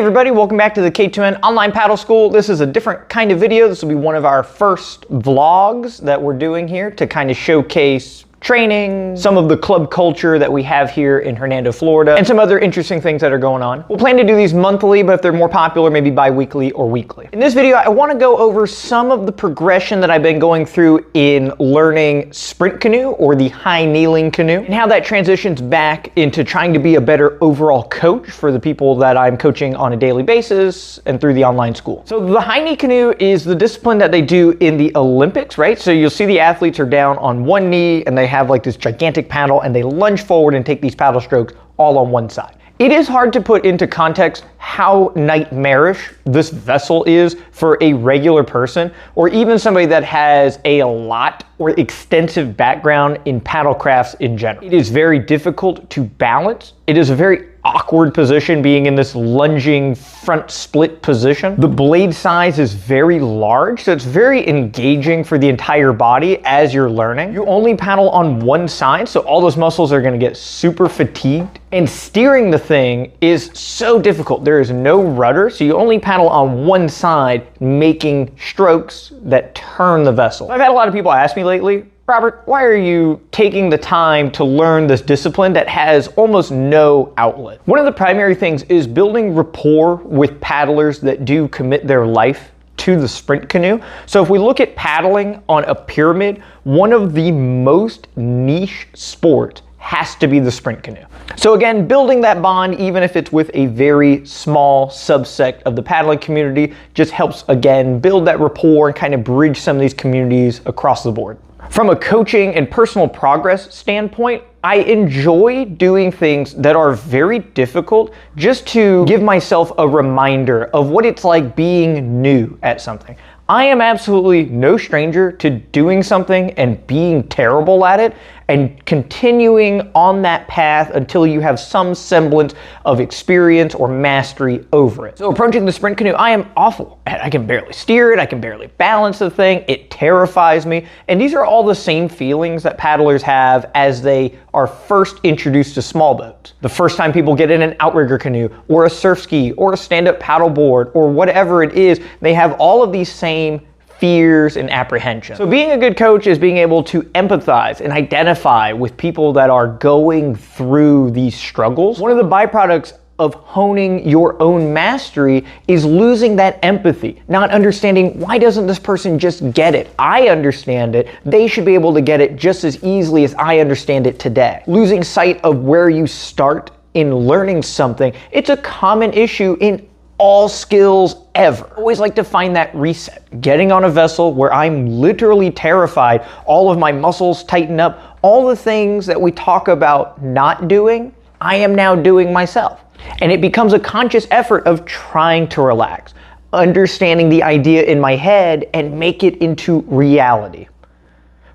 everybody, welcome back to the K2N Online Paddle School. This is a different kind of video. This will be one of our first vlogs that we're doing here to kind of showcase training, some of the club culture that we have here in Hernando, Florida, and some other interesting things that are going on. We'll plan to do these monthly, but if they're more popular, maybe bi-weekly or weekly. In this video, I want to go over some of the progression that I've been going through in learning sprint canoe or the high kneeling canoe, and how that transitions back into trying to be a better overall coach for the people that I'm coaching on a daily basis and through the online school. So the high knee canoe is the discipline that they do in the Olympics, right? So you'll see the athletes are down on one knee and they have like this gigantic paddle and they lunge forward and take these paddle strokes all on one side. It is hard to put into context how nightmarish this vessel is for a regular person, or even somebody that has a lot or extensive background in paddle crafts in general. It is very difficult to balance. It is a very awkward position, being in this lunging front split position. The blade size is very large, so it's very engaging for the entire body as you're learning. You only paddle on one side, so all those muscles are gonna get super fatigued. And steering the thing is so difficult. There is no rudder, so you only paddle on one side, making strokes that turn the vessel. I've had a lot of people ask me lately, Robert, why are you taking the time to learn this discipline that has almost no outlet? One of the primary things is building rapport with paddlers that do commit their life to the sprint canoe. So if we look at paddling on a pyramid, one of the most niche sports has to be the sprint canoe. So again, building that bond, even if it's with a very small subsect of the paddling community, just helps again build that rapport and kind of bridge some of these communities across the board. From a coaching and personal progress standpoint, I enjoy doing things that are very difficult just to give myself a reminder of what it's like being new at something. I am absolutely no stranger to doing something and being terrible at it and continuing on that path until you have some semblance of experience or mastery over it. So approaching the sprint canoe, I am awful. I can barely steer it, I can barely balance the thing, it terrifies me. And these are all the same feelings that paddlers have as they are first introduced to small boats. The first time people get in an outrigger canoe or a surf ski or a stand-up paddleboard or whatever it is, they have all of these same fears and apprehension. So being a good coach is being able to empathize and identify with people that are going through these struggles. One of the byproducts of honing your own mastery is losing that empathy, not understanding, why doesn't this person just get it? I understand it. They should be able to get it just as easily as I understand it today. Losing sight of where you start in learning something, it's a common issue in all skills ever. I always like to find that reset. Getting on a vessel where I'm literally terrified, all of my muscles tighten up, all the things that we talk about not doing, I am now doing myself. And it becomes a conscious effort of trying to relax, understanding the idea in my head and make it into reality.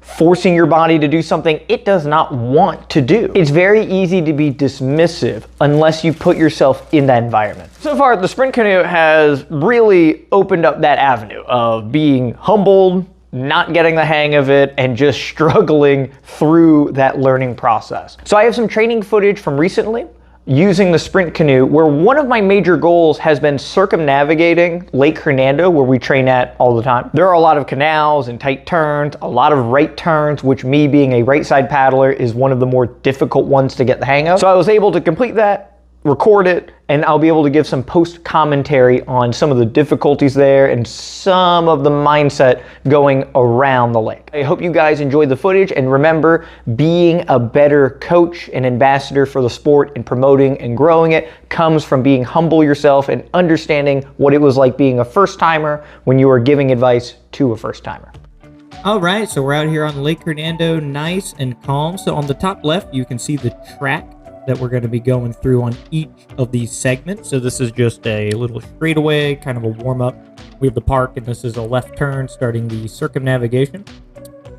Forcing your body to do something it does not want to do. It's very easy to be dismissive unless you put yourself in that environment. So far, the sprint canoe has really opened up that avenue of being humbled, not getting the hang of it, and just struggling through that learning process. So I have some training footage from recently using the sprint canoe, where one of my major goals has been circumnavigating Lake Hernando, where we train at all the time. There are a lot of canals and tight turns, a lot of right turns, which me being a right side paddler is one of the more difficult ones to get the hang of. So I was able to complete that, record it, and I'll be able to give some post commentary on some of the difficulties there and some of the mindset going around the lake. I hope you guys enjoyed the footage, and remember, being a better coach and ambassador for the sport and promoting and growing it comes from being humble yourself and understanding what it was like being a first timer when you were giving advice to a first timer. All right, so we're out here on Lake Hernando, nice and calm. So on the top left, you can see the track that we're going to be going through on each of these segments. So this is just a little straightaway, kind of a warm-up. We have the park, and this is a left turn starting the circumnavigation.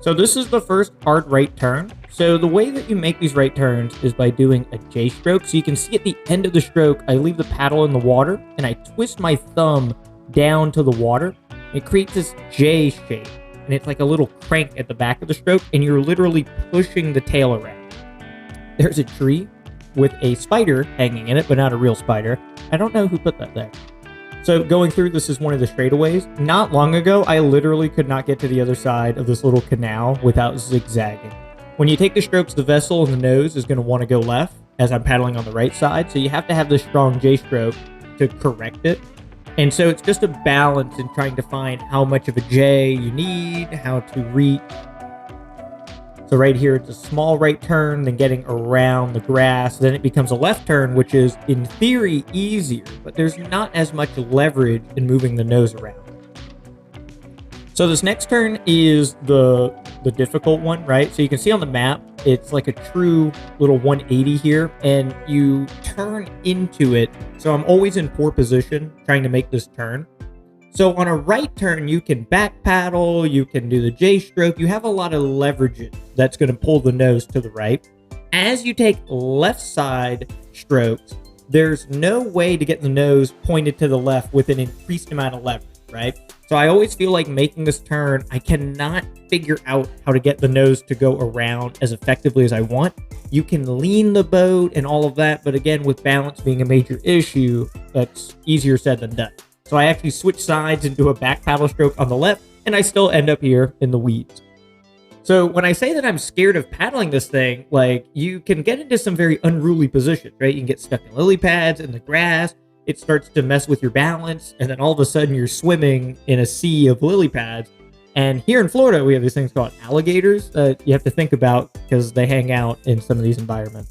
So this is the first hard right turn. So the way that you make these right turns is by doing a J stroke. So you can see at the end of the stroke, I leave the paddle in the water and I twist my thumb down to the water. It creates this J shape, and it's like a little crank at the back of the stroke, and you're literally pushing the tail around. There's a tree with a spider hanging in it, but not a real spider. I don't know who put that there. So going through, this is one of the straightaways. Not long ago, I literally could not get to the other side of this little canal without zigzagging. When you take the strokes, the vessel and the nose is going to want to go left as I'm paddling on the right side. So you have to have the strong J stroke to correct it. And so it's just a balance in trying to find how much of a J you need, how to reach. So right here, it's a small right turn, then getting around the grass. Then it becomes a left turn, which is in theory easier, but there's not as much leverage in moving the nose around. So this next turn is the difficult one, right? So you can see on the map, it's like a true little 180 here, and you turn into it. So I'm always in poor position trying to make this turn. So on a right turn, you can back paddle, you can do the J stroke. You have a lot of leverages that's going to pull the nose to the right. As you take left side strokes, there's no way to get the nose pointed to the left with an increased amount of leverage, right? So I always feel like making this turn, I cannot figure out how to get the nose to go around as effectively as I want. You can lean the boat and all of that, but again, with balance being a major issue, that's easier said than done. So I actually switch sides and do a back paddle stroke on the left, and I still end up here in the weeds. So when I say that I'm scared of paddling this thing, like, you can get into some very unruly positions, right? You can get stuck in lily pads, in the grass. It starts to mess with your balance, and then all of a sudden you're swimming in a sea of lily pads. And here in Florida, we have these things called alligators that you have to think about because they hang out in some of these environments.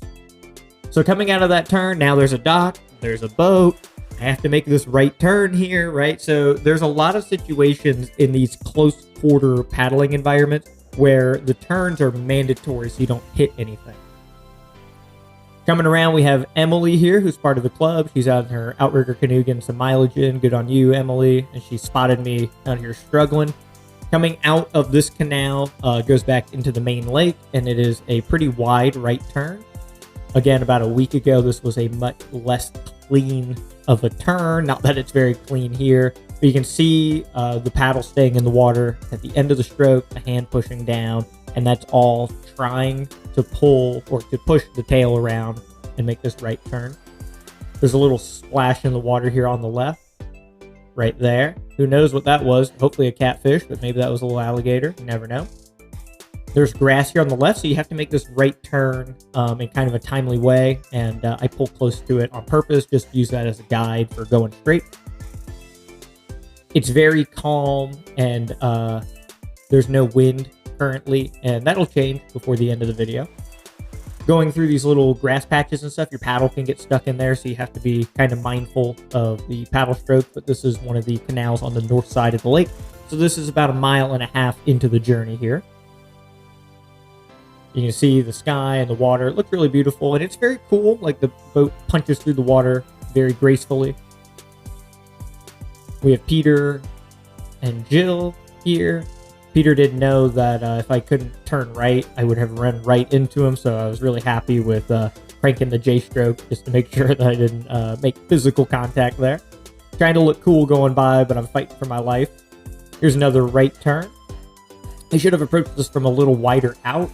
So coming out of that turn, now there's a dock, there's a boat. I have to make this right turn here, right? So there's a lot of situations in these close quarter paddling environments where the turns are mandatory so you don't hit anything. Coming around, we have Emily here, who's part of the club. She's out in her outrigger canoe getting some mileage in. Good on you, Emily. And she spotted me out here struggling. Coming out of this canal, goes back into the main lake, and it is a pretty wide right turn. Again, about a week ago, this was a much less clean of a turn. Not that it's very clean here, but you can see the paddle staying in the water at the end of the stroke, the hand pushing down, and that's all trying to pull or to push the tail around and make this right turn. There's a little splash in the water here on the left, right there. Who knows what that was? Hopefully a catfish, but maybe that was a little alligator. You never know. There's grass here on the left, so you have to make this right turn in kind of a timely way, and I pull close to it on purpose, just use that as a guide for going straight. It's very calm, and there's no wind currently, and that'll change before the end of the video. Going through these little grass patches and stuff, your paddle can get stuck in there, so you have to be kind of mindful of the paddle stroke, but this is one of the canals on the north side of the lake, so this is about 1.5 miles into the journey here. You can see the sky and the water. It looks really beautiful, and it's very cool. Like, the boat punches through the water very gracefully. We have Peter and Jill here. Peter didn't know that if I couldn't turn right, I would have run right into him, so I was really happy with cranking the J stroke just to make sure that I didn't make physical contact there. Trying to look cool going by, but I'm fighting for my life. Here's another right turn. I should have approached this from a little wider out,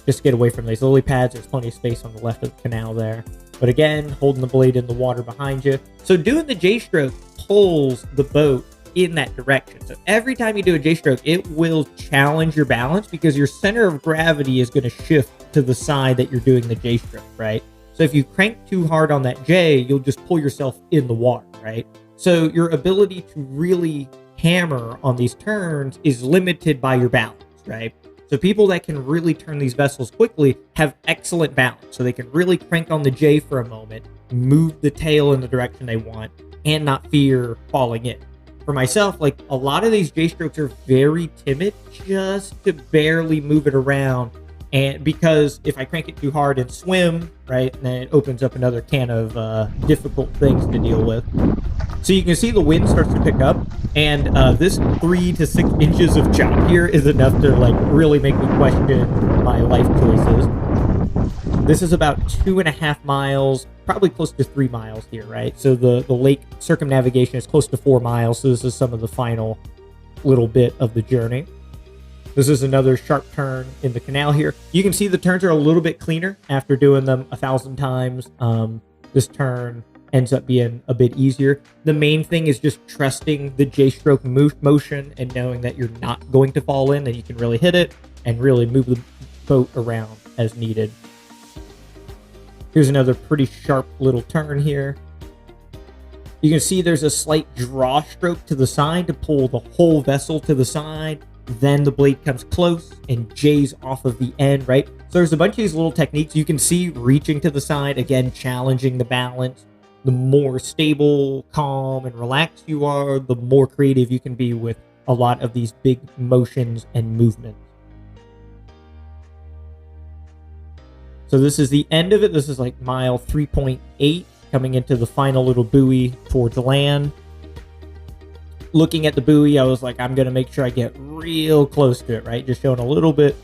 just to get away from these lily pads. There's plenty of space on the left of the canal there. But again, holding the blade in the water behind you. So doing the J stroke pulls the boat in that direction. So every time you do a J stroke, it will challenge your balance because your center of gravity is going to shift to the side that you're doing the J stroke, right? So if you crank too hard on that J, you'll just pull yourself in the water, right? So your ability to really hammer on these turns is limited by your balance, right? So people that can really turn these vessels quickly have excellent balance. So they can really crank on the J for a moment, move the tail in the direction they want, and not fear falling in. For myself, like, a lot of these J strokes are very timid, just to barely move it around. And because if I crank it too hard and swim, right, then it opens up another can of difficult things to deal with. So you can see the wind starts to pick up, and this 3 to 6 inches of chop here is enough to, like, really make me question my life choices. This is about 2.5 miles, probably close to 3 miles here, right? So the lake circumnavigation is close to 4 miles, so this is some of the final little bit of the journey. This is another sharp turn in the canal here. You can see the turns are a little bit cleaner after doing them 1,000 times. This turn ends up being a bit easier. The main thing is just trusting the J-stroke motion and knowing that you're not going to fall in, and you can really hit it and really move the boat around as needed. Here's another pretty sharp little turn here. You can see there's a slight draw stroke to the side to pull the whole vessel to the side. Then the blade comes close and J's off of the end, right? So there's a bunch of these little techniques you can see reaching to the side, again, challenging the balance. The more stable, calm, and relaxed you are, the more creative you can be with a lot of these big motions and movements. So this is the end of it. This is like mile 3.8, coming into the final little buoy towards land. Looking at the buoy, I was like, I'm going to make sure I get real close to it, right? Just showing a little bit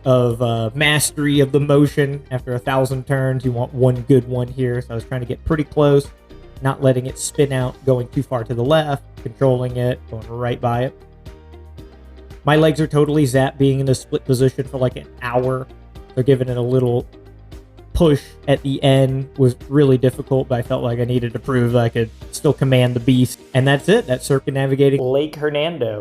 of mastery of the motion. After 1,000 turns, you want one good one here. So I was trying to get pretty close, not letting it spin out, going too far to the left, controlling it, going right by it. My legs are totally zapped being in a split position for like an hour. So giving it a little push at the end was really difficult, but I felt like I needed to prove that I could still command the beast. And that's it. That's circumnavigating Lake Hernando.